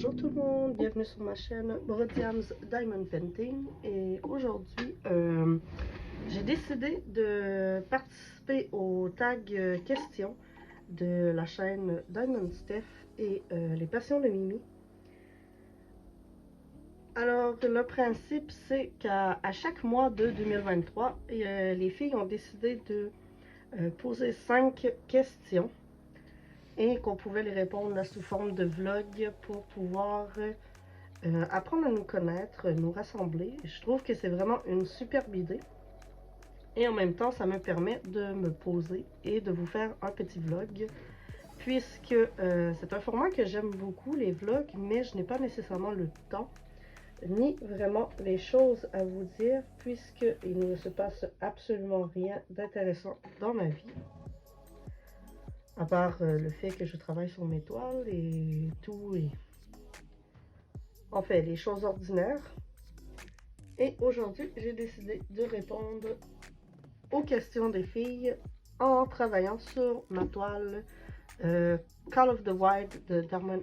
Bonjour tout le monde, bienvenue sur ma chaîne Brodiam's Diamond Painting et aujourd'hui j'ai décidé de participer au tag questions de la chaîne Diamond Steph et les passions de Mimi. Alors le principe c'est qu'à chaque mois de 2023 les filles ont décidé de poser 5 questions et qu'on pouvait les répondre sous forme de vlog pour pouvoir apprendre à nous connaître, nous rassembler. Je trouve que c'est vraiment une superbe idée. Et en même temps, ça me permet de me poser et de vous faire un petit vlog. Puisque c'est un format que j'aime beaucoup, les vlogs, mais je n'ai pas nécessairement le temps, ni vraiment les choses à vous dire, puisqu'il ne se passe absolument rien d'intéressant dans ma vie. À part le fait que je travaille sur mes toiles et tout, et en fait, les choses ordinaires. Et aujourd'hui, j'ai décidé de répondre aux questions des filles en travaillant sur ma toile Call of the Wild de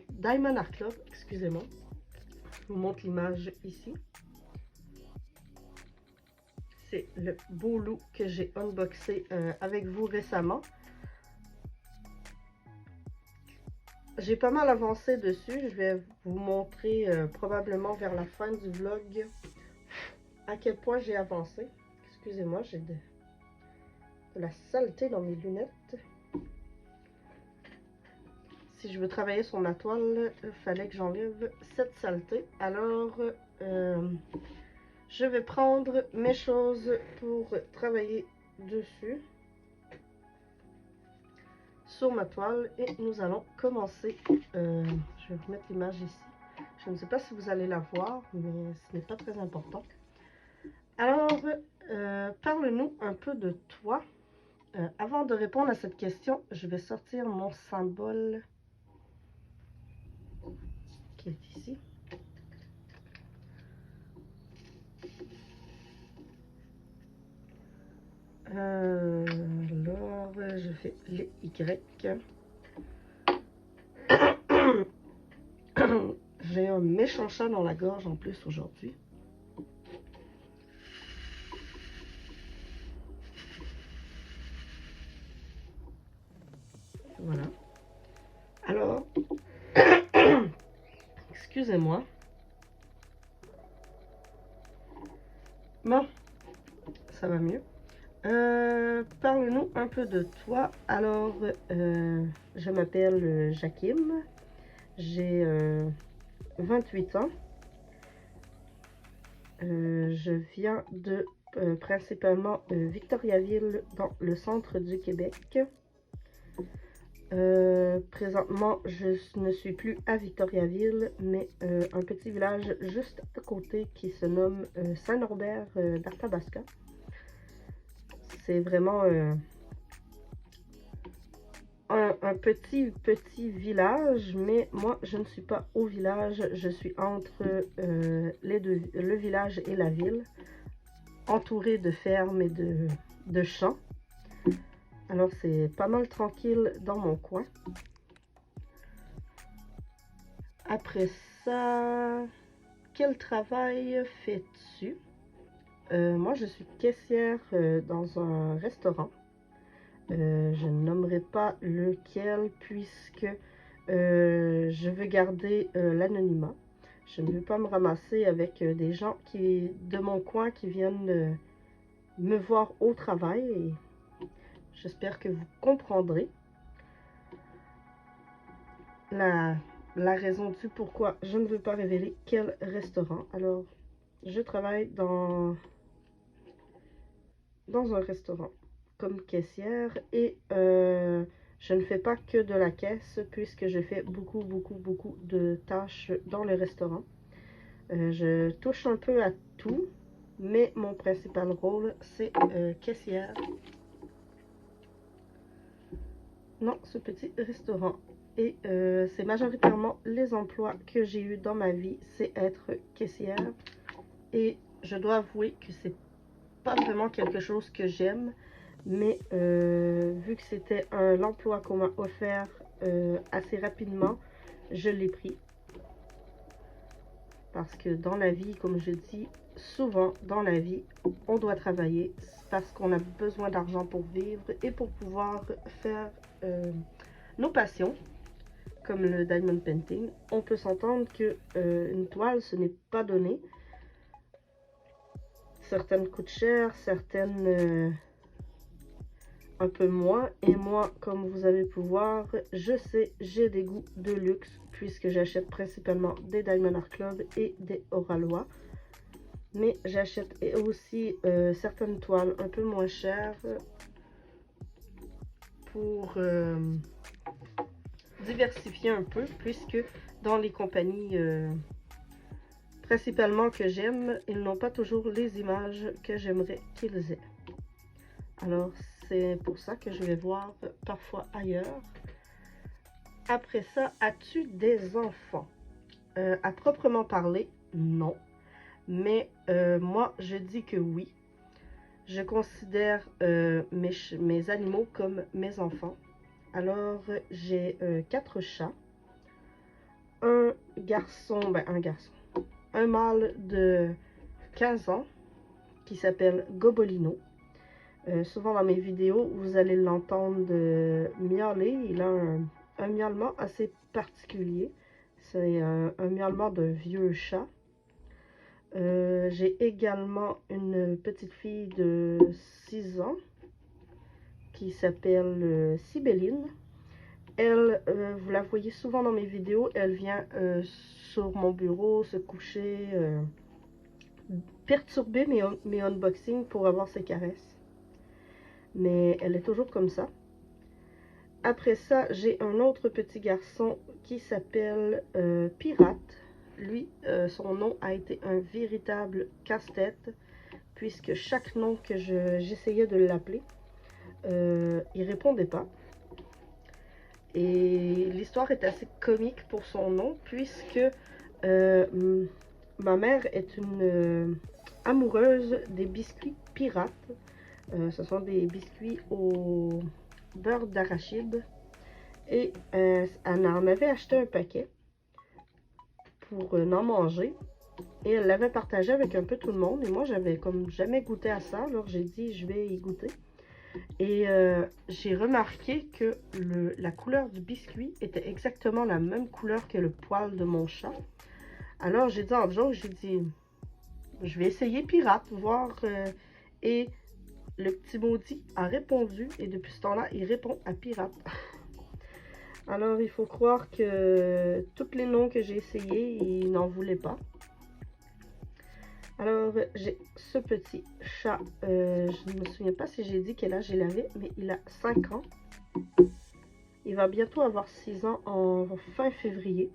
Diamond Art Club. Excusez-moi. Je vous montre l'image ici. C'est le beau lot que j'ai unboxé avec vous récemment. J'ai pas mal avancé dessus. Je vais vous montrer probablement vers la fin du vlog à quel point j'ai avancé. Excusez-moi, j'ai de la saleté dans mes lunettes. Si je veux travailler sur ma toile, il fallait que j'enlève cette saleté. Alors, je vais prendre mes choses pour travailler dessus sur ma toile et nous allons commencer. Je vais remettre l'image ici. Je ne sais pas si vous allez la voir, mais ce n'est pas très important. Alors, parle-nous un peu de toi. Avant de répondre à cette question, je vais sortir mon symbole qui est ici. Alors, je fais les Y. J'ai un méchant chat dans la gorge en plus aujourd'hui. Voilà. Alors, excusez-moi. Bon, ça va mieux. Parle-nous un peu de toi. Alors, je m'appelle Jakim. J'ai 28 ans. Je viens de principalement Victoriaville, dans le centre du Québec. Présentement, je ne suis plus à Victoriaville, mais un petit village juste à côté qui se nomme Saint-Norbert d'Arthabasca. C'est vraiment un petit village, mais moi je ne suis pas au village, je suis entre le village et la ville, entourée de fermes et de champs. Alors c'est pas mal tranquille dans mon coin. Après ça, quel travail fais-tu? Moi je suis caissière dans un restaurant. Je ne nommerai pas lequel puisque je veux garder l'anonymat. Je ne veux pas me ramasser avec des gens de mon coin qui viennent me voir au travail. Et j'espère que vous comprendrez la raison du pourquoi je ne veux pas révéler quel restaurant. Alors, je travaille dans un restaurant comme caissière et je ne fais pas que de la caisse puisque je fais beaucoup de tâches dans le restaurant. Je touche un peu à tout, mais mon principal rôle c'est caissière dans ce petit restaurant. Et c'est majoritairement les emplois que j'ai eu dans ma vie, c'est être caissière. Et je dois avouer que c'est pas vraiment quelque chose que j'aime, mais vu que c'était l'emploi qu'on m'a offert assez rapidement, je l'ai pris. Parce que dans la vie, comme je dis souvent, dans la vie, on doit travailler parce qu'on a besoin d'argent pour vivre et pour pouvoir faire nos passions, comme le diamond painting. On peut s'entendre que une toile, ce n'est pas donné. Certaines coûtent cher, certaines un peu moins. Et moi, comme vous avez pu voir, je sais, j'ai des goûts de luxe puisque j'achète principalement des Diamond Art Club et des Oralois. Mais j'achète aussi certaines toiles un peu moins chères pour diversifier un peu, puisque dans les compagnies principalement que j'aime, ils n'ont pas toujours les images que j'aimerais qu'ils aient. Alors c'est pour ça que je vais voir parfois ailleurs. Après ça, as-tu des enfants? À proprement parler, non. Mais moi, je dis que oui. Je considère mes animaux comme mes enfants. Alors, j'ai 4 chats. Un garçon, un mâle de 15 ans qui s'appelle Gobolino. Souvent dans mes vidéos, vous allez l'entendre miauler. Il a un miaulement assez particulier. C'est un miaulement d'un vieux chat. J'ai également une petite fille de 6 ans qui s'appelle Sibéline. Elle, vous la voyez souvent dans mes vidéos, elle vient sur mon bureau se coucher, perturber mes unboxings pour avoir ses caresses. Mais elle est toujours comme ça. Après ça, j'ai un autre petit garçon qui s'appelle Pirate. Lui, son nom a été un véritable casse-tête, puisque chaque nom que j'essayais de l'appeler, il répondait pas. Et l'histoire est assez comique pour son nom, puisque ma mère est une amoureuse des biscuits pirates. Ce sont des biscuits au beurre d'arachide. Et elle en avait acheté un paquet pour en manger. Et elle l'avait partagé avec un peu tout le monde. Et moi, j'avais comme jamais goûté à ça. Alors j'ai dit, je vais y goûter. Et j'ai remarqué que la couleur du biscuit était exactement la même couleur que le poil de mon chat. Alors j'ai dit en joke, j'ai dit, je vais essayer pirate, voir. Et le petit maudit a répondu. Et depuis ce temps-là, il répond à pirate. Alors il faut croire que tous les noms que j'ai essayés, il n'en voulait pas. Alors, j'ai ce petit chat, je ne me souviens pas si j'ai dit quel âge il avait, mais il a 5 ans. Il va bientôt avoir 6 ans en fin février.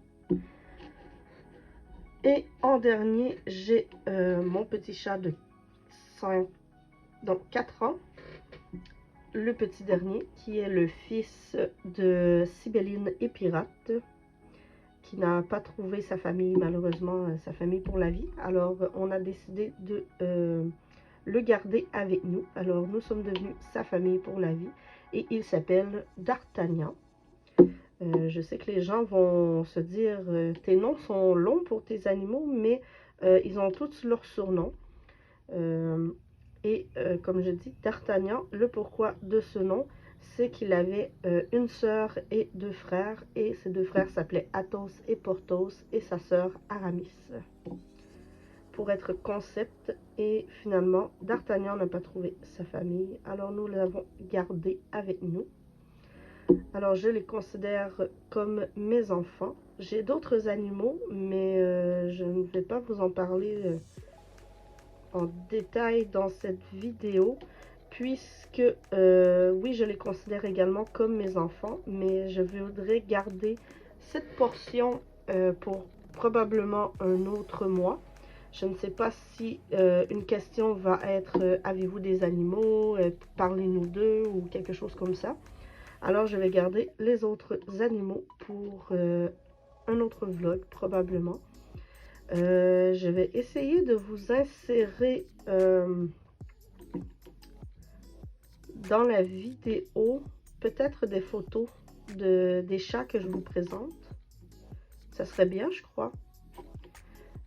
Et en dernier, j'ai mon petit chat de 4 ans. Le petit dernier, qui est le fils de Sibéline et Pirate, qui n'a pas trouvé sa famille, malheureusement, sa famille pour la vie. Alors, on a décidé de le garder avec nous. Alors, nous sommes devenus sa famille pour la vie. Et il s'appelle D'Artagnan. Je sais que les gens vont se dire, tes noms sont longs pour tes animaux, mais ils ont tous leurs surnoms. Comme je dis, D'Artagnan, le pourquoi de ce nom, c'est qu'il avait une sœur et 2 frères, et ces 2 frères s'appelaient Athos et Porthos, et sa sœur Aramis. Pour être concept, et finalement, D'Artagnan n'a pas trouvé sa famille, alors nous l'avons gardé avec nous. Alors je les considère comme mes enfants. J'ai d'autres animaux, mais je ne vais pas vous en parler en détail dans cette vidéo, puisque oui, je les considère également comme mes enfants, mais je voudrais garder cette portion pour probablement un autre mois. Je ne sais pas si une question va être avez-vous des animaux, parlez-nous d'eux ou quelque chose comme ça. Alors je vais garder les autres animaux pour un autre vlog probablement. Je vais essayer de vous insérer dans la vidéo peut-être des photos des chats que je vous présente. Ça serait bien, je crois.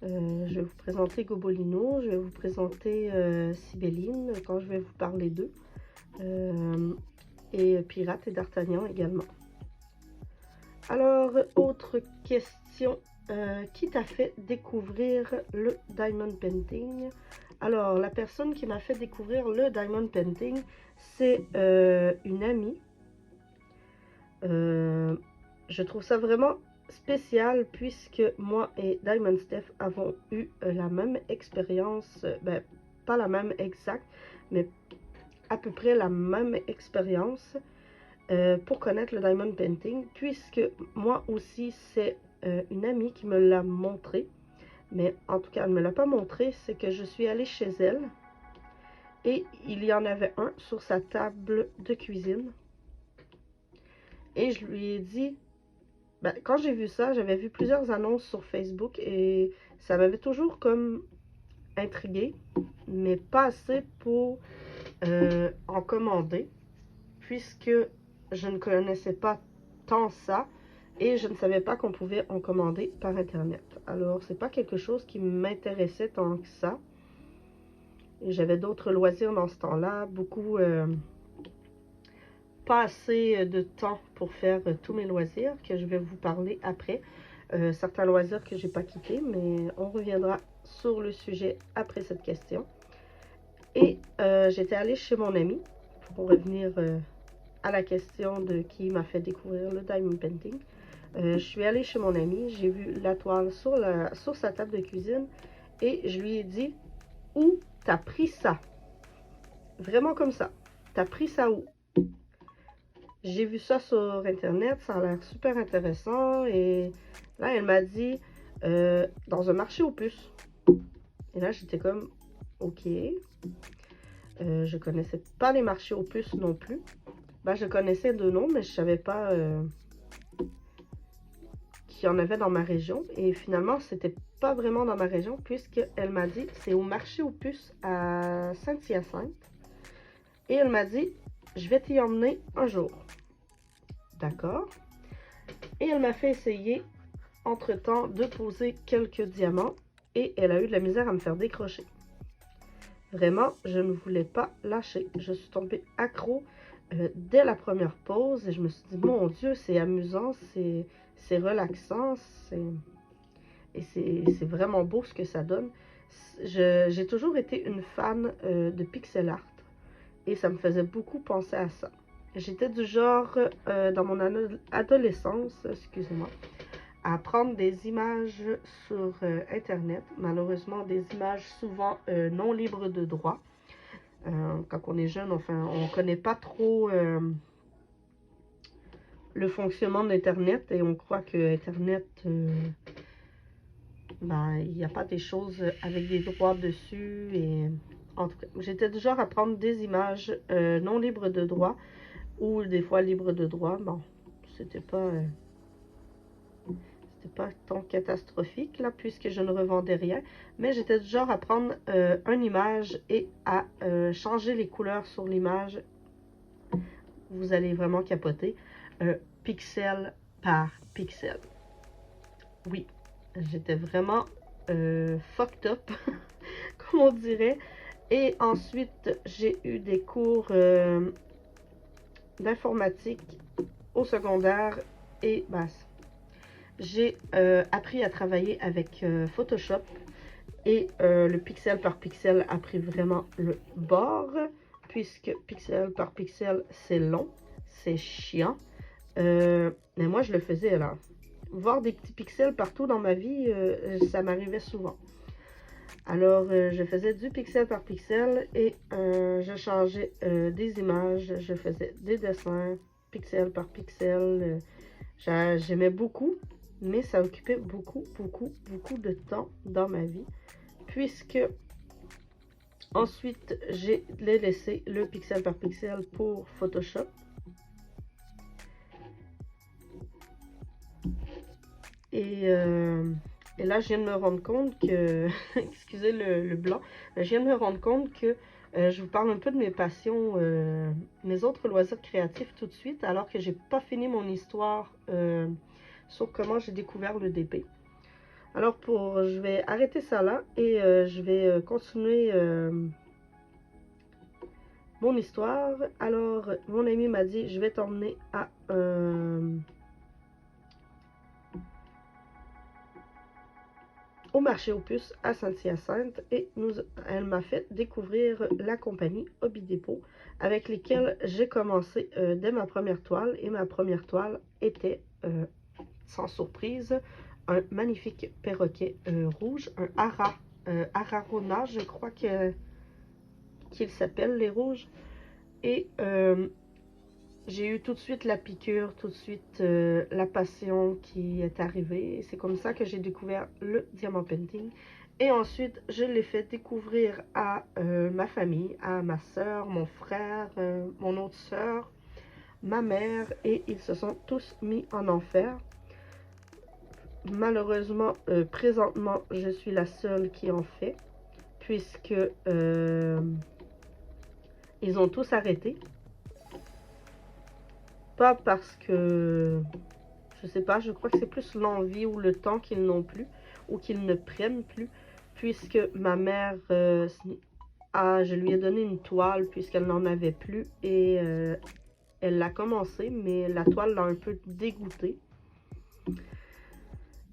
Je vais vous présenter Gobolino, je vais vous présenter Sibéline quand je vais vous parler d'eux. Et Pirate et D'Artagnan également. Alors, autre question. Qui t'a fait découvrir le Diamond Painting? Alors, la personne qui m'a fait découvrir le Diamond Painting, c'est une amie. Je trouve ça vraiment spécial puisque moi et Diamond Steph avons eu la même expérience, ben, pas la même exacte, mais à peu près la même expérience pour connaître le Diamond Painting, puisque moi aussi c'est une amie qui me l'a montré, mais en tout cas elle ne me l'a pas montré, c'est que je suis allée chez elle et il y en avait un sur sa table de cuisine et je lui ai dit, ben, quand j'ai vu ça, j'avais vu plusieurs annonces sur Facebook et ça m'avait toujours comme intriguée, mais pas assez pour en commander, puisque je ne connaissais pas tant ça et je ne savais pas qu'on pouvait en commander par internet. Alors c'est pas quelque chose qui m'intéressait tant que ça. J'avais d'autres loisirs dans ce temps-là, beaucoup pas assez de temps pour faire tous mes loisirs que je vais vous parler après. Certains loisirs que j'ai pas quittés, mais on reviendra sur le sujet après cette question. Et j'étais allée chez mon ami pour revenir à la question de qui m'a fait découvrir le Diamond Painting. Je suis allée chez mon ami, j'ai vu la toile sur sa table de cuisine et je lui ai dit, où t'as pris ça? Vraiment comme ça. T'as pris ça où? J'ai vu ça sur internet, ça a l'air super intéressant et là elle m'a dit dans un marché aux puces. Et là j'étais comme ok. Je connaissais pas les marchés aux puces non plus. Ben, je connaissais de nom, mais je savais pas qu'il y en avait dans ma région. Et finalement, c'était pas vraiment dans ma région, puisqu'elle m'a dit, c'est au marché aux puces à Saint-Hyacinthe. Et elle m'a dit, je vais t'y emmener un jour. D'accord. Et elle m'a fait essayer, entre-temps, de poser quelques diamants. Et elle a eu de la misère à me faire décrocher. Vraiment, je ne voulais pas lâcher. Je suis tombée accro dès la première pause et je me suis dit, mon Dieu, c'est amusant, c'est relaxant, et c'est vraiment beau ce que ça donne. J'ai toujours été une fan de pixel art et ça me faisait beaucoup penser à ça. J'étais du genre, dans mon adolescence, excusez-moi, à prendre des images sur internet, malheureusement des images souvent non libres de droit. Quand on est jeune, enfin, on ne connaît pas trop le fonctionnement d'Internet et on croit que Internet, ben, il n'y a pas des choses avec des droits dessus. Et en tout cas, j'étais du genre à prendre des images non libres de droit ou des fois libres de droit. Bon, c'était pas tant catastrophique là, puisque je ne revendais rien, mais j'étais du genre à prendre une image et à changer les couleurs sur l'image. Vous allez vraiment capoter. Pixel par pixel. Oui, j'étais vraiment fucked up, comme on dirait. Et ensuite, j'ai eu des cours d'informatique au secondaire et basse. J'ai appris à travailler avec Photoshop et le pixel par pixel a pris vraiment le bord, puisque pixel par pixel, c'est long, c'est chiant. Mais moi, je le faisais là. Voir des petits pixels partout dans ma vie, ça m'arrivait souvent. Alors, je faisais du pixel par pixel et je changeais des images, je faisais des dessins, pixel par pixel. J'aimais beaucoup, mais ça occupait beaucoup de temps dans ma vie, puisque ensuite, j'ai laissé le pixel par pixel pour Photoshop. Et là, je viens de me rendre compte que, excusez le blanc, je viens de me rendre compte que je vous parle un peu de mes passions, mes autres loisirs créatifs tout de suite, alors que j'ai pas fini mon histoire sur comment j'ai découvert le DP. Alors je vais arrêter ça là et je vais continuer mon histoire. Alors, mon ami m'a dit, je vais t'emmener à au marché aux puces à Saint-Hyacinthe et elle m'a fait découvrir la compagnie Hobby Depot avec lesquelles j'ai commencé dès ma première toile. Et ma première toile était, sans surprise, un magnifique perroquet rouge, un Ararona, je crois qu'il s'appelle, les rouges. Et j'ai eu tout de suite la piqûre, tout de suite la passion qui est arrivée. C'est comme ça que j'ai découvert le diamant painting. Et ensuite, je l'ai fait découvrir à ma famille, à ma soeur, mon frère, mon autre soeur, ma mère. Et ils se sont tous mis en enfer. Malheureusement, présentement, je suis la seule qui en fait. Puisque ils ont tous arrêté. Pas parce que, je sais pas, je crois que c'est plus l'envie ou le temps qu'ils n'ont plus, ou qu'ils ne prennent plus, puisque ma mère, je lui ai donné une toile puisqu'elle n'en avait plus, et elle l'a commencé, mais la toile l'a un peu dégoûtée.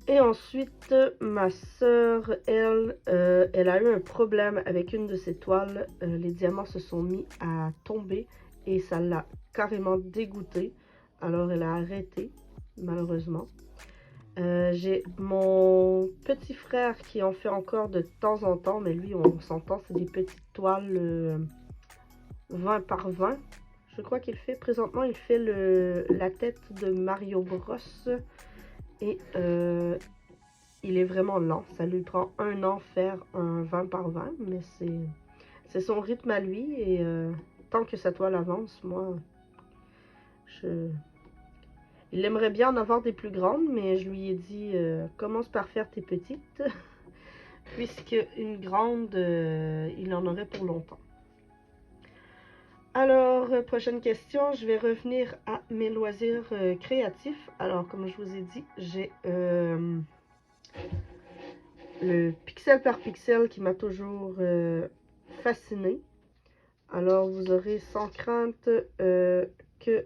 Et ensuite, ma soeur, elle a eu un problème avec une de ses toiles. Les diamants se sont mis à tomber et ça l'a carrément dégoûtée. Alors, elle a arrêté, malheureusement. J'ai mon petit frère qui en fait encore de temps en temps, mais lui, on s'entend, c'est des petites toiles 20 par 20. Je crois qu'il fait, présentement, il fait la tête de Mario Bros. Et il est vraiment lent. Ça lui prend 1 an faire un 20 par 20, mais c'est son rythme à lui. Et tant que sa toile avance, moi, il aimerait bien en avoir des plus grandes, mais je lui ai dit, commence par faire tes petites, puisque une grande, il en aurait pour longtemps. Alors, prochaine question, je vais revenir à mes loisirs créatifs. Alors, comme je vous ai dit, j'ai le pixel par pixel qui m'a toujours fasciné. Alors, vous aurez sans crainte que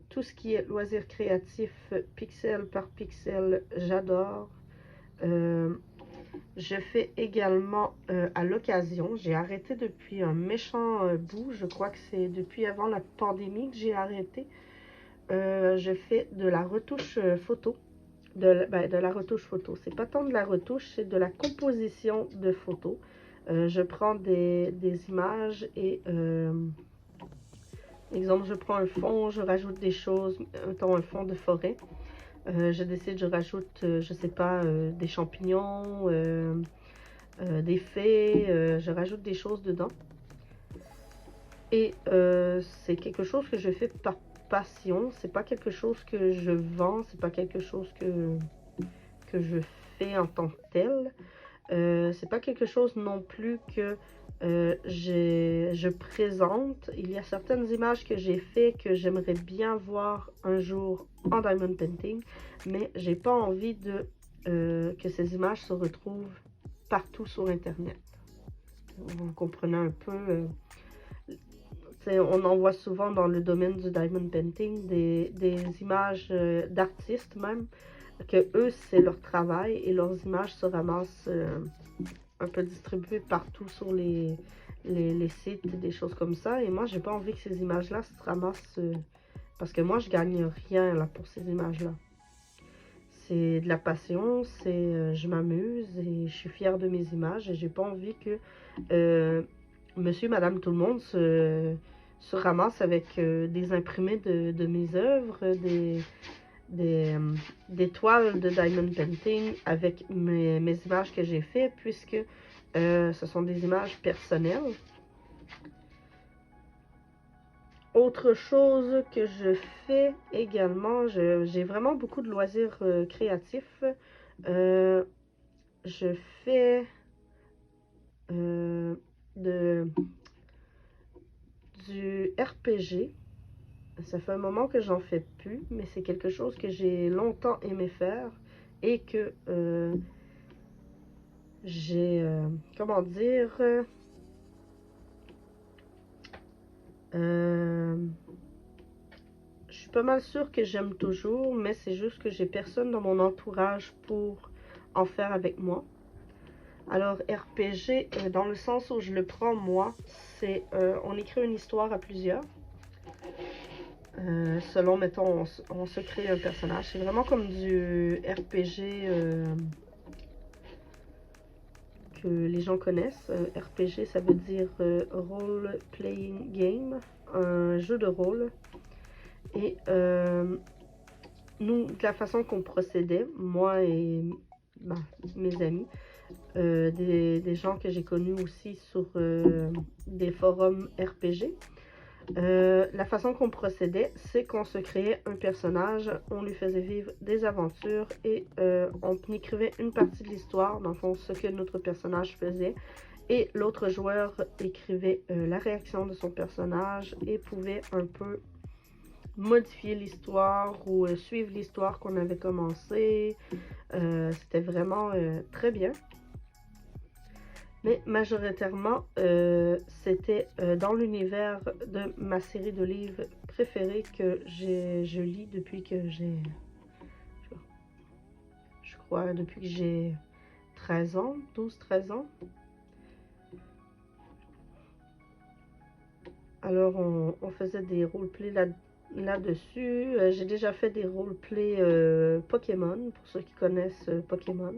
tout ce qui est loisirs créatifs, pixel par pixel, j'adore. Je fais également à l'occasion, j'ai arrêté depuis un méchant bout, je crois que c'est depuis avant la pandémie que j'ai arrêté. Je fais de la retouche photo. De la retouche photo. C'est pas tant de la retouche, c'est de la composition de photos. Je prends des images et, exemple, je prends un fond, je rajoute des choses, mettons un fond de forêt. Je décide, je rajoute, je sais pas, des champignons, des fées, je rajoute des choses dedans. Et c'est quelque chose que je fais par passion, c'est pas quelque chose que je vends, c'est pas quelque chose que je fais en tant que tel. C'est pas quelque chose non plus que je présente. Il y a certaines images que j'ai fait que j'aimerais bien voir un jour en diamond painting, mais j'ai pas envie que ces images se retrouvent partout sur internet. Vous comprenez un peu. On en voit souvent dans le domaine du diamond painting des images d'artistes même, que eux c'est leur travail et leurs images se ramassent un peu distribuées partout sur les sites, des choses comme ça. Et moi j'ai pas envie que ces images là se ramassent parce que moi je gagne rien là pour ces images là. C'est de la passion, je m'amuse et je suis fière de mes images et j'ai pas envie que monsieur, madame, tout le monde se ramasse avec des imprimés de mes œuvres, des toiles de diamond painting avec mes images que j'ai faites, puisque ce sont des images personnelles. Autre chose que je fais également, j'ai vraiment beaucoup de loisirs créatifs. Je fais du RPG. Ça fait un moment que j'en fais plus, mais c'est quelque chose que j'ai longtemps aimé faire et que j'ai, comment dire, je suis pas mal sûre que j'aime toujours, mais c'est juste que j'ai personne dans mon entourage pour en faire avec moi. Alors, RPG, dans le sens où je le prends moi, c'est on écrit une histoire à plusieurs. Selon, mettons, on se crée un personnage. C'est vraiment comme du RPG que les gens connaissent. RPG, ça veut dire Role Playing Game, un jeu de rôle. Et nous, de la façon qu'on procédait, moi et mes amis, des gens que j'ai connus aussi sur des forums RPG, la façon qu'on procédait, c'est qu'on se créait un personnage, on lui faisait vivre des aventures et on écrivait une partie de l'histoire, dans le fond, ce que notre personnage faisait. Et l'autre joueur écrivait la réaction de son personnage et pouvait un peu modifier l'histoire ou suivre l'histoire qu'on avait commencé. C'était vraiment très bien. Mais majoritairement, c'était dans l'univers de ma série de livres préférée que je lis depuis que je crois, depuis que j'ai 13 ans, 12-13 ans. Alors, on faisait des roleplays là-dessus. J'ai déjà fait des roleplays Pokémon, pour ceux qui connaissent Pokémon.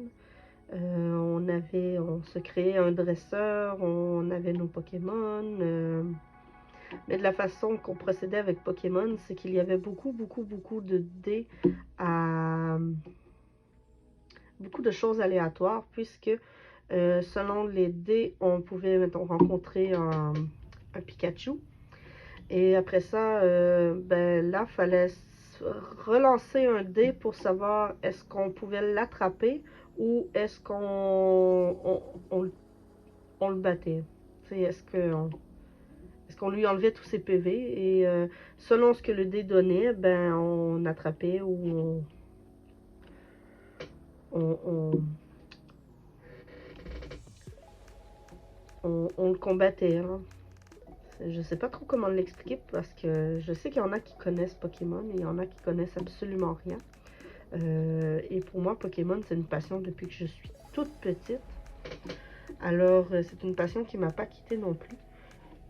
On se créait un dresseur, on avait nos Pokémon. Mais de la façon qu'on procédait avec Pokémon, c'est qu'il y avait beaucoup de dés à beaucoup de choses aléatoires, puisque selon les dés, on pouvait, mettons, rencontrer un Pikachu. Et après ça, ben là, il fallait relancer un dé pour savoir est-ce qu'on pouvait l'attraper ou est-ce on le battait. Est-ce qu'on lui enlevait tous ses PV et selon ce que le dé donnait, ben on attrapait ou on le combattait. Hein. Je sais pas trop comment l'expliquer parce que je sais qu'il y en a qui connaissent Pokémon et il y en a qui connaissent absolument rien. Et pour moi, Pokémon, c'est une passion depuis que je suis toute petite. Alors, c'est une passion qui m'a pas quittée non plus.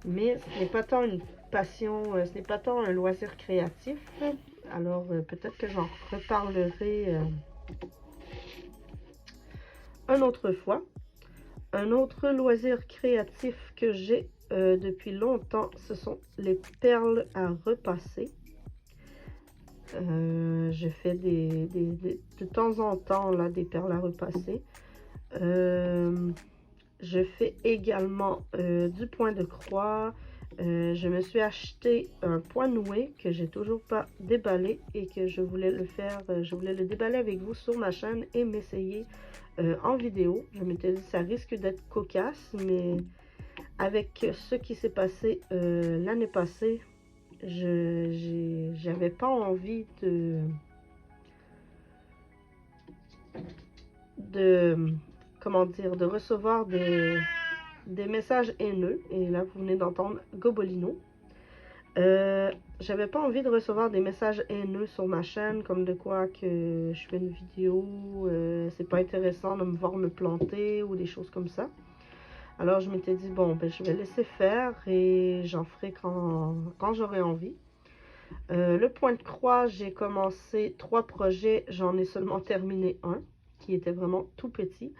Mais ce n'est pas tant une passion, ce n'est pas tant un loisir créatif. Alors, peut-être que j'en reparlerai une autre fois. Un autre loisir créatif que j'ai depuis longtemps, ce sont les perles à repasser. Je fais de temps en temps là, des perles à repasser. Je fais également du point de croix. Je me suis acheté un point noué que j'ai toujours pas déballé et que je voulais le faire. Je voulais le déballer avec vous sur ma chaîne et m'essayer en vidéo. Je m'étais dit ça risque d'être cocasse, mais avec ce qui s'est passé l'année passée, j'avais pas envie comment dire, de recevoir des messages haineux. Et là, vous venez d'entendre Gobolino. J'avais pas envie de recevoir des messages haineux sur ma chaîne, comme de quoi que je fais une vidéo, c'est pas intéressant de me voir me planter ou des choses comme ça. Alors je m'étais dit, bon, ben, je vais laisser faire et j'en ferai quand j'aurai envie. Le point de croix, j'ai commencé 3 projets, j'en ai seulement terminé un, qui était vraiment tout petit.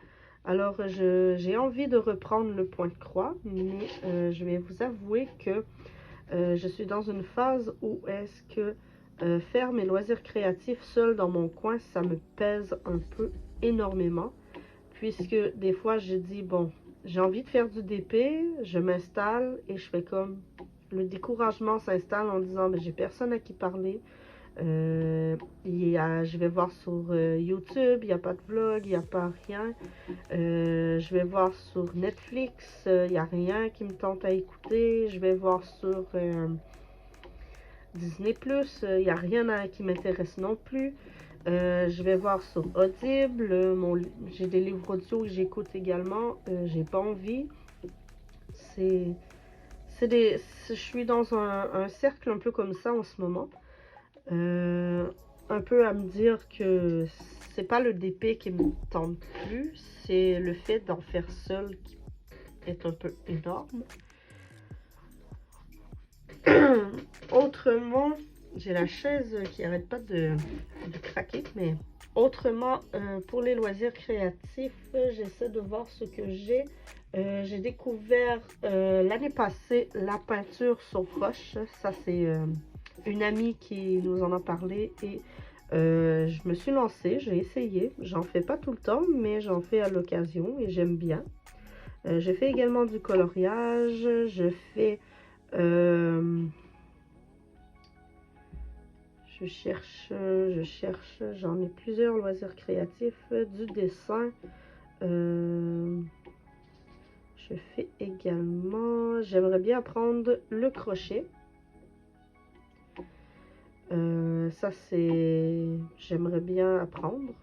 Alors j'ai envie de reprendre le point de croix, mais je vais vous avouer que je suis dans une phase où est-ce que faire mes loisirs créatifs seul dans mon coin, ça me pèse un peu énormément. Puisque des fois, je dis, bon, j'ai envie de faire du DP, je m'installe et je fais comme... Le découragement s'installe en disant, ben, j'ai personne à qui parler. Je vais voir sur YouTube, il n'y a pas de vlog, il n'y a pas rien. Je vais voir sur Netflix, il n'y a rien qui me tente à écouter. Je vais voir sur Disney+, il n'y a rien qui m'intéresse non plus. Je vais voir sur Audible. J'ai des livres audio que j'écoute également. J'ai pas envie. Je suis dans un cercle un peu comme ça en ce moment. Un peu à me dire que c'est pas le DP qui me tente plus, c'est le fait d'en faire seul qui est un peu énorme. Autrement, j'ai la chaise qui arrête pas de craquer, mais autrement, pour les loisirs créatifs, j'essaie de voir ce que j'ai. J'ai découvert l'année passée la peinture sur roche. Ça, c'est une amie qui nous en a parlé et je me suis lancée, j'ai essayé. J'en fais pas tout le temps, mais j'en fais à l'occasion et j'aime bien. Je fais également du coloriage. Je fais... je cherche, j'en ai plusieurs loisirs créatifs, du dessin. Je fais également, j'aimerais bien apprendre le crochet. Ça c'est, j'aimerais bien apprendre.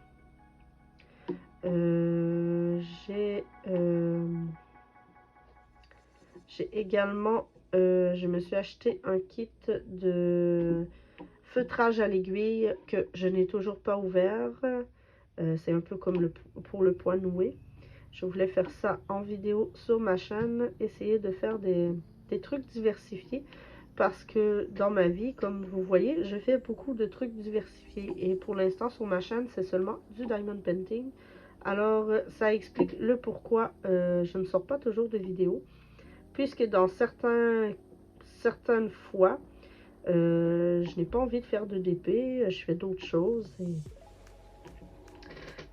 J'ai également, je me suis acheté un kit de feutrage à l'aiguille que je n'ai toujours pas ouvert. C'est un peu comme pour le point noué. Je voulais faire ça en vidéo sur ma chaîne, essayer de faire des trucs diversifiés parce que dans ma vie, comme vous voyez, je fais beaucoup de trucs diversifiés et pour l'instant sur ma chaîne, c'est seulement du diamond painting. Alors, ça explique le pourquoi je ne sors pas toujours de vidéos, puisque dans certaines fois, je n'ai pas envie de faire de DP, je fais d'autres choses et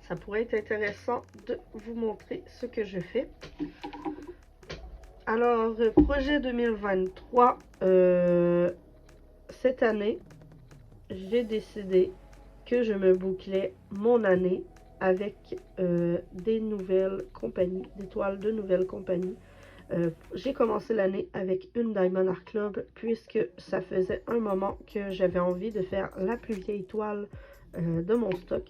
ça pourrait être intéressant de vous montrer ce que je fais. Alors, projet 2023, cette année, j'ai décidé que je me bouclais mon année avec des nouvelles compagnies, des toiles de nouvelles compagnies. J'ai commencé l'année avec une Diamond Art Club puisque ça faisait un moment que j'avais envie de faire la plus vieille toile de mon stock.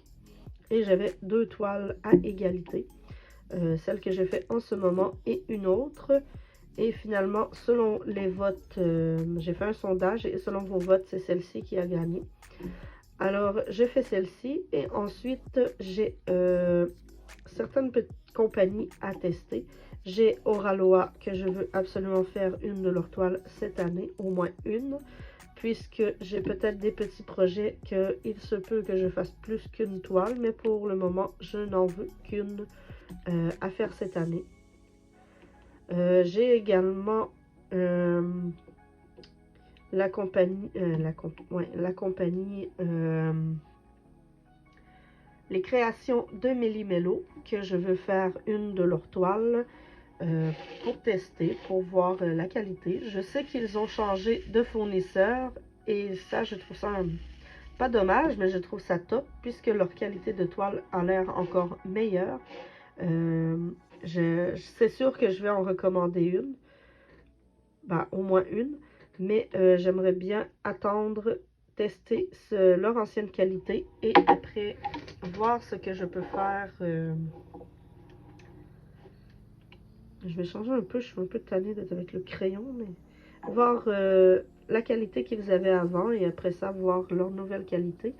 Et j'avais 2 toiles à égalité, celle que je fais en ce moment et une autre. Et finalement, selon les votes, j'ai fait un sondage et selon vos votes, c'est celle-ci qui a gagné. Alors, je fais celle-ci et ensuite, j'ai certaines petites compagnies à tester. J'ai Oraloa que je veux absolument faire une de leurs toiles cette année, au moins une, puisque j'ai peut-être des petits projets qu'il se peut que je fasse plus qu'une toile, mais pour le moment, je n'en veux qu'une à faire cette année. J'ai également la compagnie, les créations de Méli-Mélo, que je veux faire une de leurs toiles pour tester, pour voir la qualité. Je sais qu'ils ont changé de fournisseur et ça, je trouve ça pas dommage, mais je trouve ça top puisque leur qualité de toile a l'air encore meilleure. C'est sûr que je vais en recommander une, ben, au moins une, mais j'aimerais bien attendre, tester leur ancienne qualité et après voir ce que je peux faire. Je vais changer un peu, je suis un peu tannée d'être avec le crayon, mais voir la qualité qu'ils avaient avant et après ça, voir leur nouvelle qualité.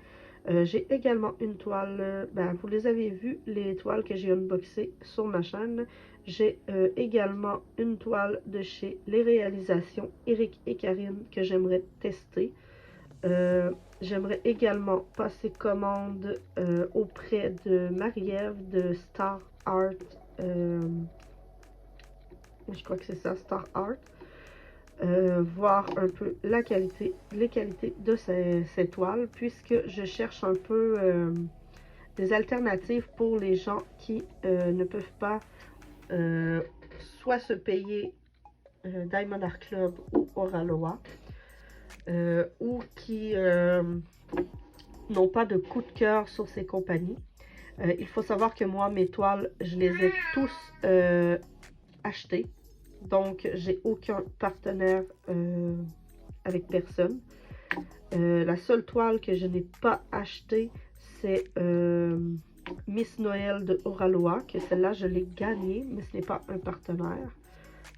J'ai également une toile, ben, vous les avez vues, les toiles que j'ai unboxées sur ma chaîne. J'ai également une toile de chez Les Réalisations Eric et Karine que j'aimerais tester. J'aimerais également passer commande auprès de Marie-Ève de Star Art. Je crois que c'est ça, Star Art. Voir un peu la qualité, les qualités de ces toiles, puisque je cherche un peu des alternatives pour les gens qui ne peuvent pas soit se payer Diamond Art Club ou Oraloa, ou qui n'ont pas de coup de cœur sur ces compagnies. Il faut savoir que moi, mes toiles, je les ai tous achetées. Donc, j'ai aucun partenaire avec personne. La seule toile que je n'ai pas achetée, c'est Miss Noël de Oraloa, que celle-là, je l'ai gagnée, mais ce n'est pas un partenaire.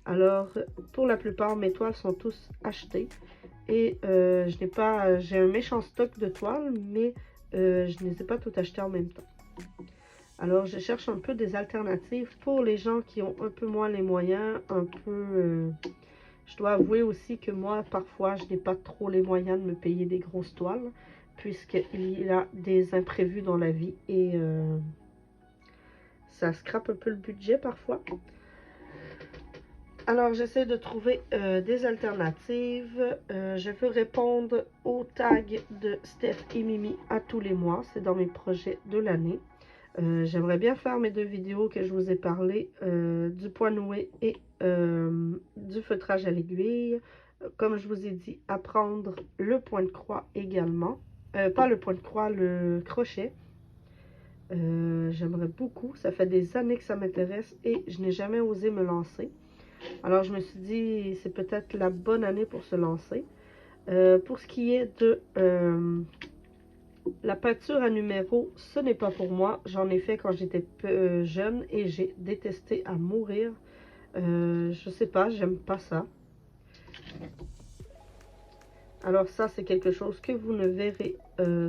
Alors, pour la plupart, mes toiles sont tous achetées. Et je n'ai pas, j'ai un méchant stock de toiles, mais je ne les ai pas toutes achetées en même temps. Alors, je cherche un peu des alternatives pour les gens qui ont un peu moins les moyens, un peu... je dois avouer aussi que moi, parfois, je n'ai pas trop les moyens de me payer des grosses toiles, puisqu'il y a des imprévus dans la vie et ça scrape un peu le budget parfois. Alors, j'essaie de trouver des alternatives. Je veux répondre aux tags de Steph et Mimi à tous les mois. C'est dans mes projets de l'année. J'aimerais bien faire mes 2 vidéos que je vous ai parlé, du point noué et du feutrage à l'aiguille. Comme je vous ai dit, apprendre le point de croix également. Pas le point de croix, le crochet. J'aimerais beaucoup. Ça fait des années que ça m'intéresse et je n'ai jamais osé me lancer. Alors, je me suis dit, c'est peut-être la bonne année pour se lancer. Pour ce qui est de la peinture à numéro, ce n'est pas pour moi. J'en ai fait quand j'étais jeune et j'ai détesté à mourir. Je sais pas, j'aime pas ça. Alors ça, c'est quelque chose que vous ne verrez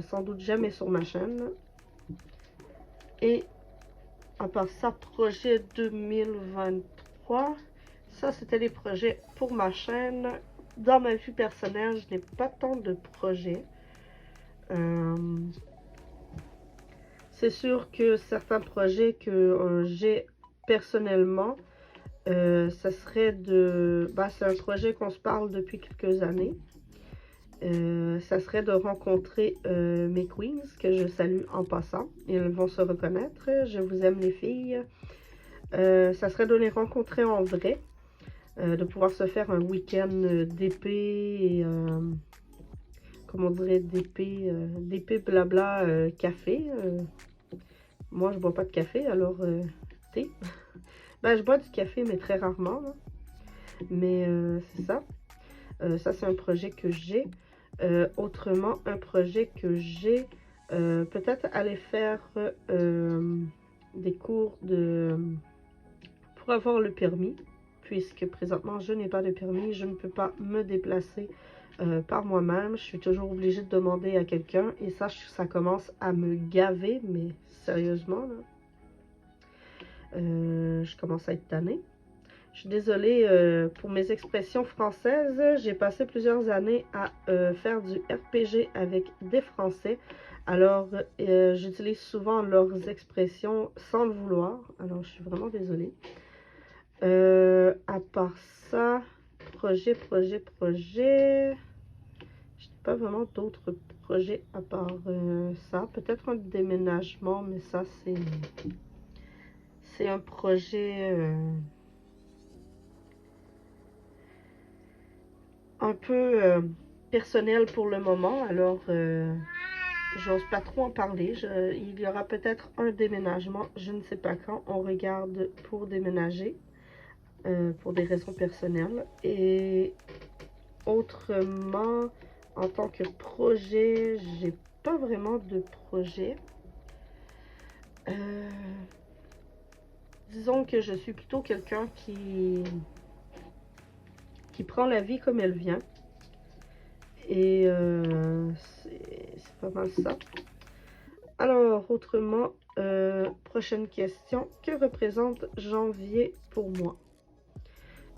sans doute jamais sur ma chaîne. Et à part ça, projet 2023... Ça, c'était les projets pour ma chaîne. Dans ma vie personnelle, je n'ai pas tant de projets. C'est sûr que certains projets que j'ai personnellement, ça serait de... c'est un projet qu'on se parle depuis quelques années. Ça serait de rencontrer mes queens, que je salue en passant. Et elles vont se reconnaître. Je vous aime les filles. Ça serait de les rencontrer en vrai. De pouvoir se faire un week-end d'épée, comment on dirait, d'épée blabla café. Moi, je bois pas de café, alors thé. Je bois du café, mais très rarement. Là. Mais c'est ça. Ça, c'est un projet que j'ai. Autrement, un projet que j'ai, peut-être aller faire des cours pour avoir le permis. Puisque présentement, je n'ai pas de permis, je ne peux pas me déplacer par moi-même. Je suis toujours obligée de demander à quelqu'un. Et ça commence à me gaver, mais sérieusement, là. Je commence à être tannée. Je suis désolée pour mes expressions françaises. J'ai passé plusieurs années à faire du RPG avec des Français. Alors, j'utilise souvent leurs expressions sans le vouloir. Alors, je suis vraiment désolée. À part ça, projet. Je n'ai pas vraiment d'autres projets à part ça. Peut-être un déménagement, mais ça, c'est un projet un peu personnel pour le moment. Alors, j'ose pas trop en parler. Il y aura peut-être un déménagement, je ne sais pas quand. On regarde pour déménager. Pour des raisons personnelles. Et autrement, en tant que projet, j'ai pas vraiment de projet. Disons que je suis plutôt quelqu'un qui prend la vie comme elle vient. Et c'est pas mal ça. Alors, autrement, prochaine question. Que représente janvier pour moi?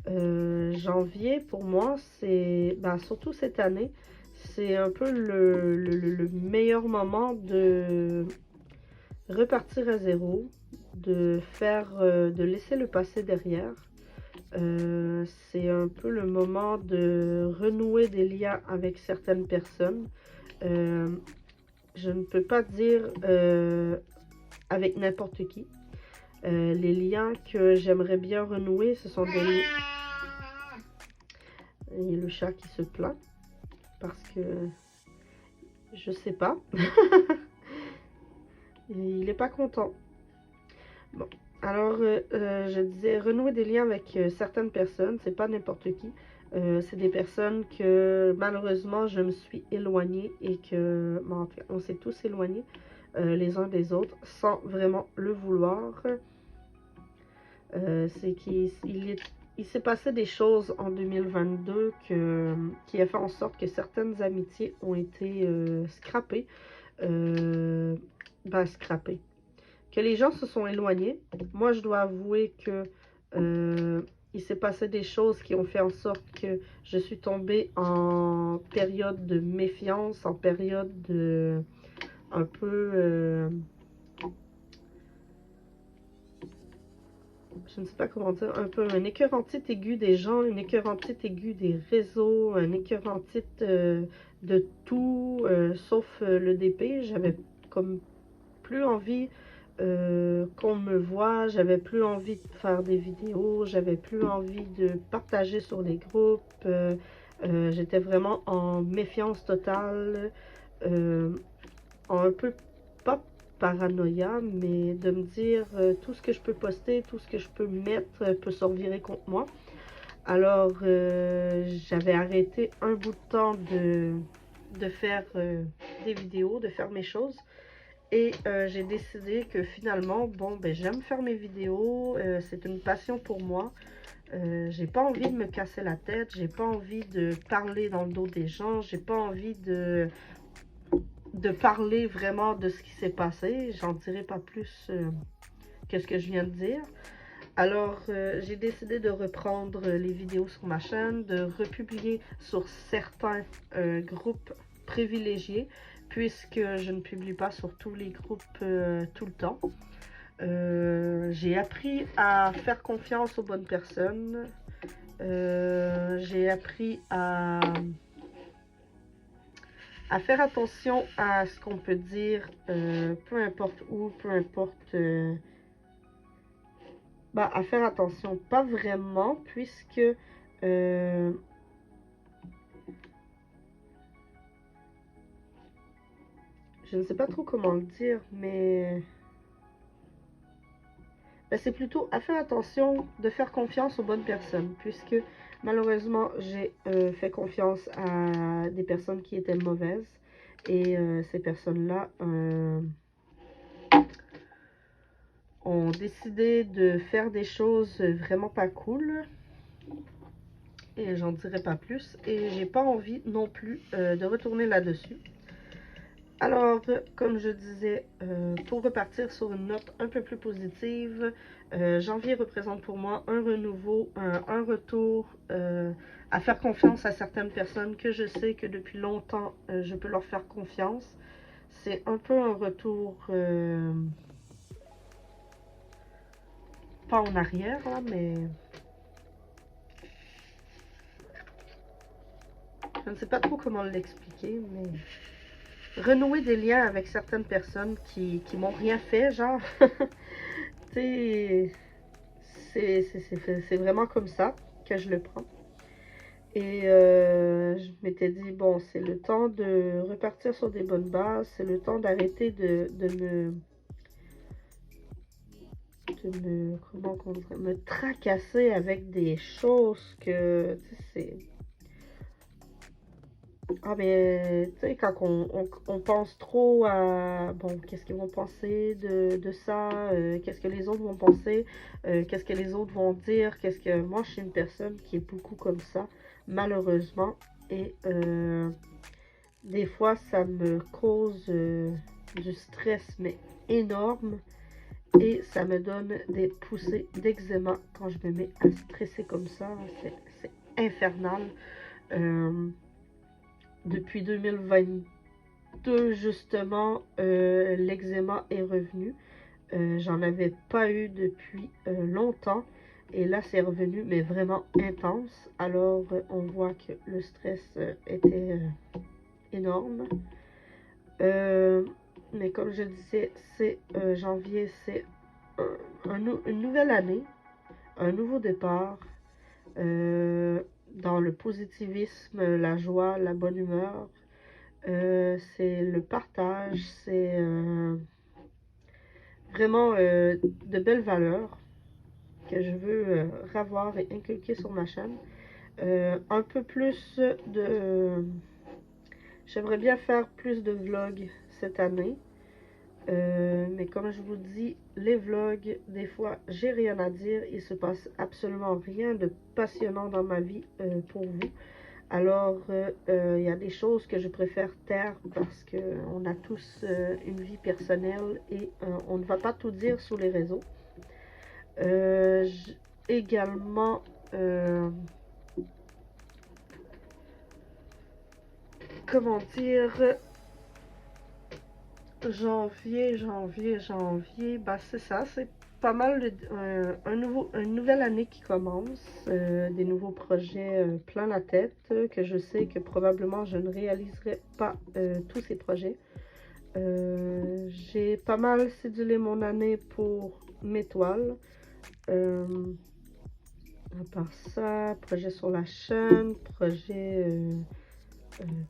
Janvier, pour moi, c'est, surtout cette année, c'est un peu le meilleur moment de repartir à zéro, de laisser le passé derrière. C'est un peu le moment de renouer des liens avec certaines personnes. Je ne peux pas dire avec n'importe qui. Les liens que j'aimerais bien renouer, ce sont des liens... Il y a le chat qui se plaint parce que je sais pas. Il n'est pas content. Bon, alors je disais renouer des liens avec certaines personnes, c'est pas n'importe qui. C'est des personnes que malheureusement je me suis éloignée et que, bon, on s'est tous éloignés. les uns des autres sans vraiment le vouloir. C'est il s'est passé des choses en 2022 qui a fait en sorte que certaines amitiés ont été scrappées. Scrappées. Que les gens se sont éloignés. Moi, je dois avouer que il s'est passé des choses qui ont fait en sorte que je suis tombée en période de méfiance, en période de un peu... je ne sais pas comment dire, un peu un écœurantite aigu des gens, une écœurantite aiguë des réseaux, un écœurantite de tout, sauf le DP. J'avais comme plus envie qu'on me voit, j'avais plus envie de faire des vidéos, j'avais plus envie de partager sur les groupes, j'étais vraiment en méfiance totale, en un peu, pas paranoïa, mais de me dire tout ce que je peux poster, tout ce que je peux mettre peut se revirer contre moi. Alors, j'avais arrêté un bout de temps de faire des vidéos, de faire mes choses. Et j'ai décidé que finalement, bon, ben j'aime faire mes vidéos, c'est une passion pour moi. J'ai pas envie de me casser la tête, j'ai pas envie de parler dans le dos des gens, j'ai pas envie de parler vraiment de ce qui s'est passé. J'en dirai pas plus que ce que je viens de dire. Alors, j'ai décidé de reprendre les vidéos sur ma chaîne, de republier sur certains groupes privilégiés, puisque je ne publie pas sur tous les groupes tout le temps. J'ai appris à faire confiance aux bonnes personnes. J'ai appris à faire attention à ce qu'on peut dire, peu importe où, peu importe... à faire attention, pas vraiment, puisque je ne sais pas trop comment le dire, mais c'est plutôt à faire attention de faire confiance aux bonnes personnes, puisque malheureusement, j'ai fait confiance à des personnes qui étaient mauvaises, et ces personnes-là ont décidé de faire des choses vraiment pas cool, et j'en dirai pas plus, et j'ai pas envie non plus de retourner là-dessus. Alors, comme je disais, pour repartir sur une note un peu plus positive, janvier représente pour moi un renouveau, un retour à faire confiance à certaines personnes que je sais que depuis longtemps, je peux leur faire confiance. C'est un peu un retour, pas en arrière, là, mais je ne sais pas trop comment l'expliquer, mais renouer des liens avec certaines personnes qui m'ont rien fait, genre. C'est vraiment comme ça que je le prends. Et je m'étais dit, bon, c'est le temps de repartir sur des bonnes bases, c'est le temps d'arrêter de comment on dirait, me tracasser avec des choses que, tu sais, c'est... Ah, mais, tu sais, quand on pense trop à, bon, qu'est-ce qu'ils vont penser de ça, qu'est-ce que les autres vont penser, qu'est-ce que les autres vont dire, qu'est-ce que... Moi, je suis une personne qui est beaucoup comme ça, malheureusement, et des fois, ça me cause du stress, mais énorme, et ça me donne des poussées d'eczéma quand je me mets à stresser comme ça, c'est infernal. Depuis 2022, justement, l'eczéma est revenu. J'en avais pas eu depuis longtemps. Et là, c'est revenu, mais vraiment intense. Alors, on voit que le stress était énorme. Mais comme je disais, c'est janvier, c'est une nouvelle année, un nouveau départ. Dans le positivisme, la joie, la bonne humeur. C'est le partage, c'est vraiment de belles valeurs que je veux revoir et inculquer sur ma chaîne. Un peu plus de... J'aimerais bien faire plus de vlogs cette année. Mais comme je vous dis, les vlogs, des fois, j'ai rien à dire. Il se passe absolument rien de passionnant dans ma vie pour vous. Alors, il y a des choses que je préfère taire parce qu'on a tous une vie personnelle et on ne va pas tout dire sur les réseaux. Également, comment dire, janvier, bah c'est ça, c'est pas mal une nouvelle année qui commence, des nouveaux projets plein la tête, que je sais que probablement je ne réaliserai pas tous ces projets. J'ai pas mal cédulé mon année pour mes toiles. À part ça, projet sur la chaîne, projet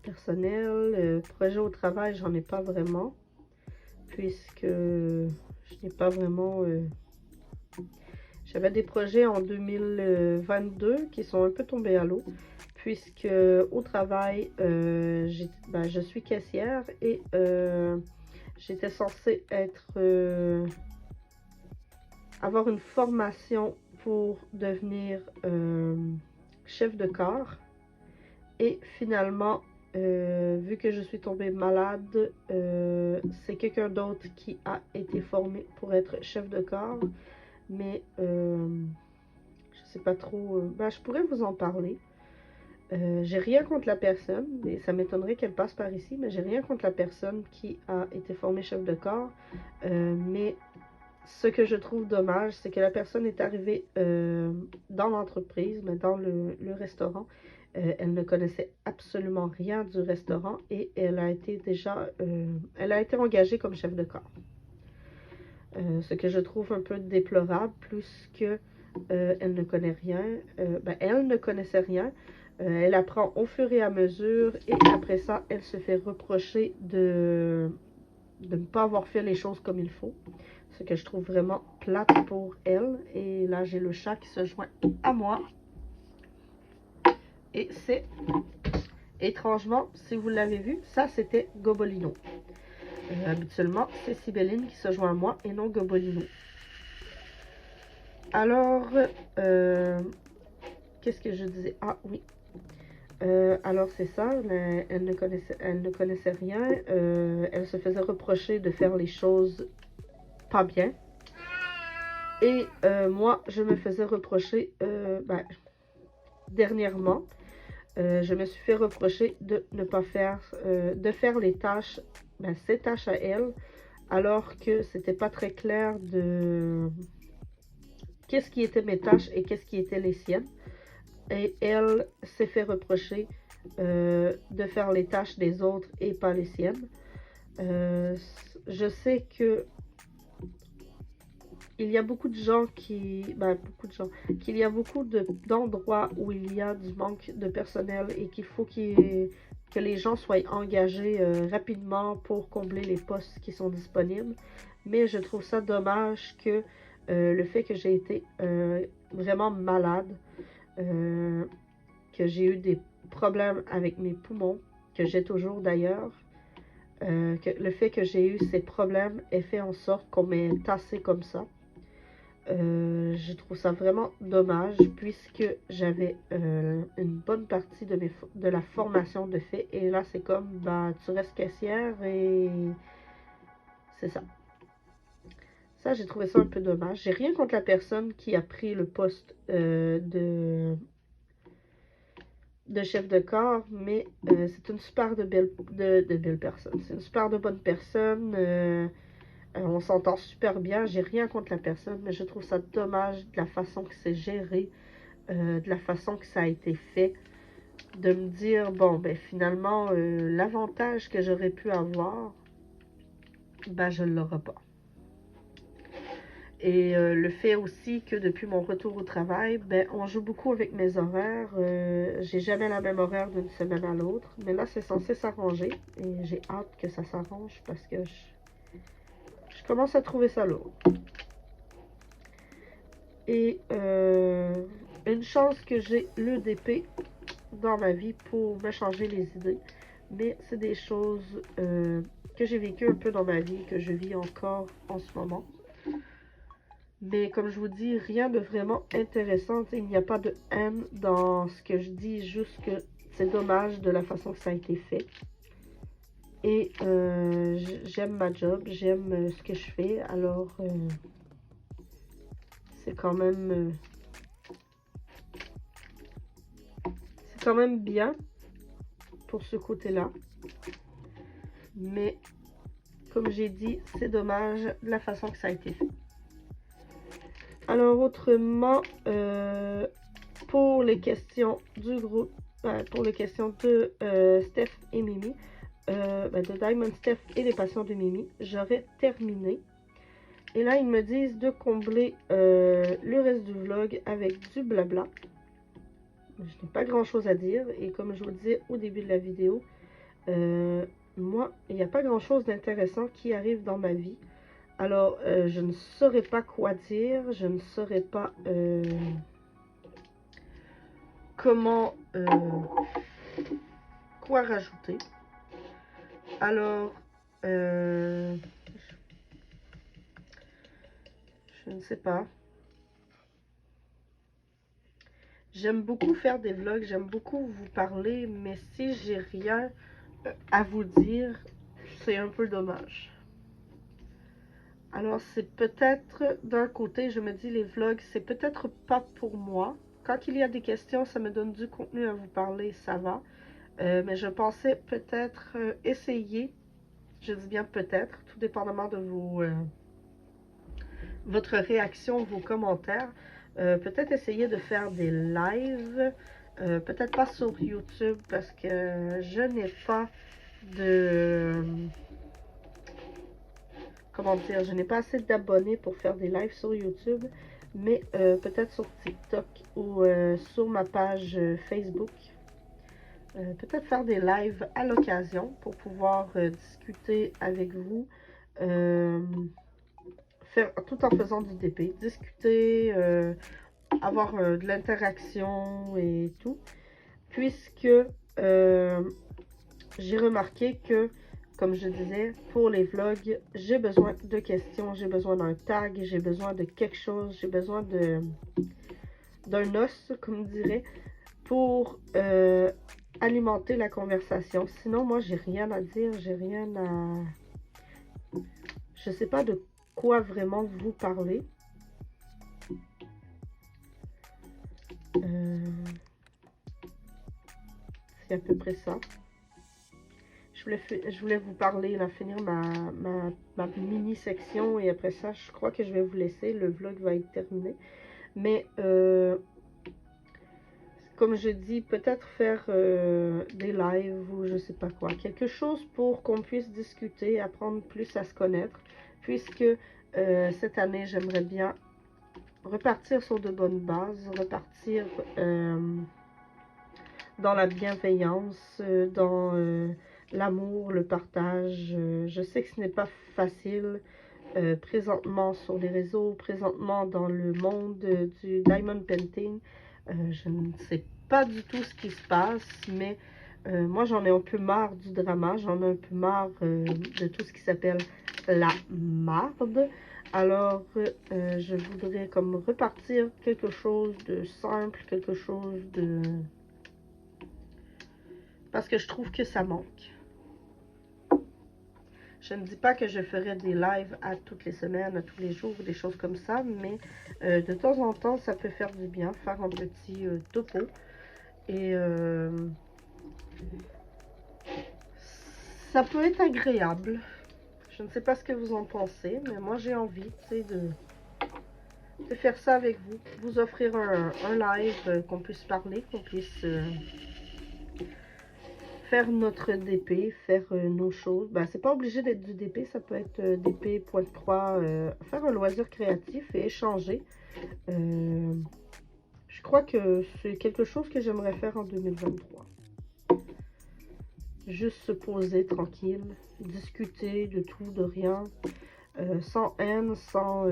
personnel, projet au travail, j'en ai pas vraiment. Puisque je n'ai pas vraiment... J'avais des projets en 2022 qui sont un peu tombés à l'eau, puisque au travail, je suis caissière et j'étais censée avoir une formation pour devenir chef de corps. Et finalement, vu que je suis tombée malade, c'est quelqu'un d'autre qui a été formé pour être chef de corps. Mais je sais pas trop. Je pourrais vous en parler. J'ai rien contre la personne, et ça m'étonnerait qu'elle passe par ici, mais j'ai rien contre la personne qui a été formée chef de corps. Mais ce que je trouve dommage, c'est que la personne est arrivée dans l'entreprise, mais dans le restaurant. Elle ne connaissait absolument rien du restaurant et elle a été engagée comme chef de corps. Ce que je trouve un peu déplorable, plus que elle ne connaît rien. Elle ne connaissait rien. Elle apprend au fur et à mesure et après ça, elle se fait reprocher de ne pas avoir fait les choses comme il faut. Ce que je trouve vraiment plate pour elle. Et là, j'ai le chat qui se joint à moi. Et c'est, étrangement, si vous l'avez vu, ça c'était Gobolino. Habituellement, c'est Sibéline qui se joint à moi et non Gobolino. Alors, qu'est-ce que je disais? Ah oui. Alors c'est ça, elle ne connaissait rien. Elle se faisait reprocher de faire les choses pas bien. Et moi, je me faisais reprocher, dernièrement, je me suis fait reprocher de ne pas faire, de faire les tâches, ses tâches à elle, alors que c'était pas très clair de qu'est-ce qui était mes tâches et qu'est-ce qui était les siennes. Et elle s'est fait reprocher de faire les tâches des autres et pas les siennes. Je sais que il y a beaucoup de gens qu'il y a beaucoup d'endroits où il y a du manque de personnel et qu'il faut que les gens soient engagés rapidement pour combler les postes qui sont disponibles. Mais je trouve ça dommage que le fait que j'ai été vraiment malade, que j'ai eu des problèmes avec mes poumons, que j'ai toujours d'ailleurs, que le fait que j'ai eu ces problèmes ait fait en sorte qu'on m'ait tassé comme ça. Je trouve ça vraiment dommage puisque j'avais une bonne partie de la formation de fait et là c'est comme tu restes caissière et c'est ça. Ça j'ai trouvé ça un peu dommage. J'ai rien contre la personne qui a pris le poste de chef de corps, mais c'est une super de belle personne. C'est une super de bonne personne. On s'entend super bien, j'ai rien contre la personne, mais je trouve ça dommage de la façon que c'est géré, de la façon que ça a été fait, de me dire, bon, finalement, l'avantage que j'aurais pu avoir, je ne l'aurai pas. Et le fait aussi que depuis mon retour au travail, on joue beaucoup avec mes horaires. J'ai jamais la même horaire d'une semaine à l'autre, mais là, c'est censé s'arranger et j'ai hâte que ça s'arrange parce que je commence à trouver ça lourd. Et une chance que j'ai l'EDP dans ma vie pour me changer les idées. Mais c'est des choses que j'ai vécu un peu dans ma vie, que je vis encore en ce moment. Mais comme je vous dis, rien de vraiment intéressant. Il n'y a pas de haine dans ce que je dis, juste que c'est dommage de la façon que ça a été fait. Et j'aime ma job, j'aime ce que je fais, alors c'est quand même bien pour ce côté-là. Mais comme j'ai dit, c'est dommage de la façon que ça a été fait. Alors autrement, pour les questions du groupe, pour les questions de Steph et Mimi, de Diamond Steph et les passions de Mimi, j'aurais terminé. Et là, ils me disent de combler le reste du vlog avec du blabla. Je n'ai pas grand chose à dire. Et comme je vous le disais au début de la vidéo, moi, il n'y a pas grand chose d'intéressant qui arrive dans ma vie. Alors, je ne saurais pas quoi dire. Je ne saurais pas quoi rajouter. Alors, je ne sais pas. J'aime beaucoup faire des vlogs, j'aime beaucoup vous parler, mais si j'ai rien à vous dire, c'est un peu dommage. Alors, c'est peut-être, d'un côté, je me dis, les vlogs, c'est peut-être pas pour moi. Quand il y a des questions, ça me donne du contenu à vous parler, ça va. Mais je pensais peut-être essayer, je dis bien peut-être, tout dépendamment de votre réaction, vos commentaires. Peut-être essayer de faire des lives, peut-être pas sur YouTube parce que je n'ai pas de... Comment dire, je n'ai pas assez d'abonnés pour faire des lives sur YouTube, mais peut-être sur TikTok ou sur ma page Facebook. Peut-être faire des lives à l'occasion pour pouvoir discuter avec vous, tout en faisant du DP, discuter, avoir de l'interaction et tout, puisque j'ai remarqué que, comme je disais, pour les vlogs, j'ai besoin de questions, j'ai besoin d'un tag, j'ai besoin de quelque chose, j'ai besoin d'un os, comme on dirait, pour alimenter la conversation. Sinon, moi, j'ai rien à dire, j'ai rien à... Je sais pas de quoi vraiment vous parler. C'est à peu près ça. Je voulais vous parler, là, finir ma mini-section et après ça, je crois que je vais vous laisser. Le vlog va être terminé. Mais, comme je dis, peut-être faire des lives ou je sais pas quoi. Quelque chose pour qu'on puisse discuter, apprendre plus à se connaître. Puisque cette année, j'aimerais bien repartir sur de bonnes bases, repartir dans la bienveillance, dans l'amour, le partage. Je sais que ce n'est pas facile présentement sur les réseaux, présentement dans le monde du diamond painting. Je ne sais pas du tout ce qui se passe, mais moi j'en ai un peu marre du drama, j'en ai un peu marre de tout ce qui s'appelle la marde. Alors je voudrais comme repartir quelque chose de simple, quelque chose de... Parce que je trouve que ça manque. Je ne dis pas que je ferai des lives à toutes les semaines, à tous les jours, des choses comme ça, mais de temps en temps, ça peut faire du bien, faire un petit topo. Et ça peut être agréable. Je ne sais pas ce que vous en pensez, mais moi j'ai envie de faire ça avec vous. Vous offrir un live, qu'on puisse parler, qu'on puisse... faire notre DP, faire nos choses. Ben, c'est pas obligé d'être du DP, ça peut être DP, point de croix, faire un loisir créatif et échanger. Je crois que c'est quelque chose que j'aimerais faire en 2023. Juste se poser tranquille, discuter de tout, de rien, sans haine, sans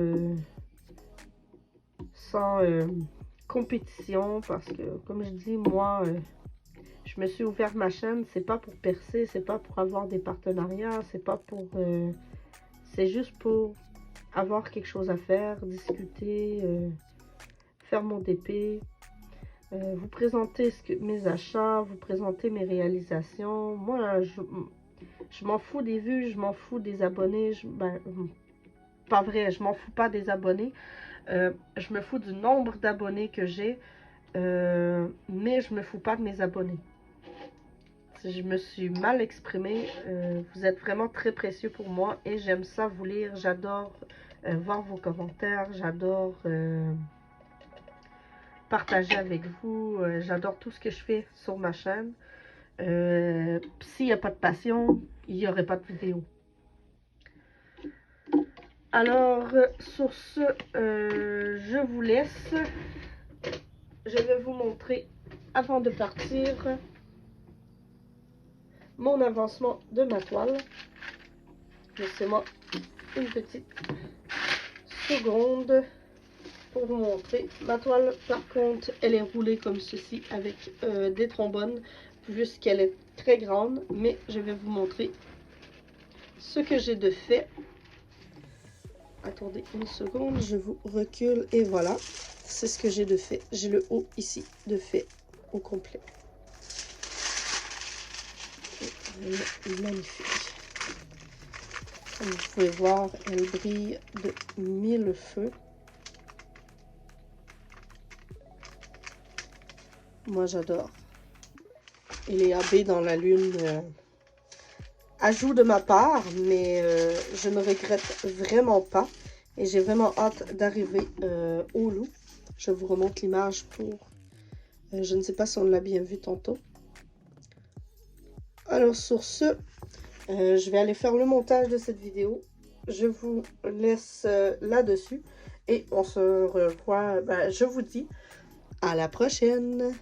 compétition, parce que, comme je dis, moi... je je me suis ouvert ma chaîne, c'est pas pour percer, c'est pas pour avoir des partenariats, c'est pas pour... c'est juste pour avoir quelque chose à faire, discuter, faire mon DP, vous présenter mes achats, vous présenter mes réalisations. Moi, je m'en fous des vues, je m'en fous des abonnés. Pas vrai, je m'en fous pas des abonnés. Je me fous du nombre d'abonnés que j'ai, mais je me fous pas de mes abonnés. Si je me suis mal exprimée, vous êtes vraiment très précieux pour moi et j'aime ça vous lire. J'adore voir vos commentaires, j'adore partager avec vous. J'adore tout ce que je fais sur ma chaîne. S'il n'y a pas de passion, il n'y aurait pas de vidéo. Alors, sur ce, je vous laisse. Je vais vous montrer, avant de partir, mon avancement de ma toile. Laissez-moi une petite seconde pour vous montrer. Ma toile, par contre, elle est roulée comme ceci avec des trombones, puisqu'elle est très grande. Mais je vais vous montrer ce que j'ai de fait. Attendez une seconde, je vous recule et voilà. C'est ce que j'ai de fait. J'ai le haut ici de fait au complet. Magnifique. Comme vous pouvez voir, elle brille de mille feux. Moi, j'adore. Et les AB dans la lune, ajout de ma part, mais je ne regrette vraiment pas. Et j'ai vraiment hâte d'arriver au loup. Je vous remonte l'image pour... je ne sais pas si on l'a bien vu tantôt. Alors sur ce, je vais aller faire le montage de cette vidéo. Je vous laisse là-dessus. Et on se revoit, je vous dis à la prochaine.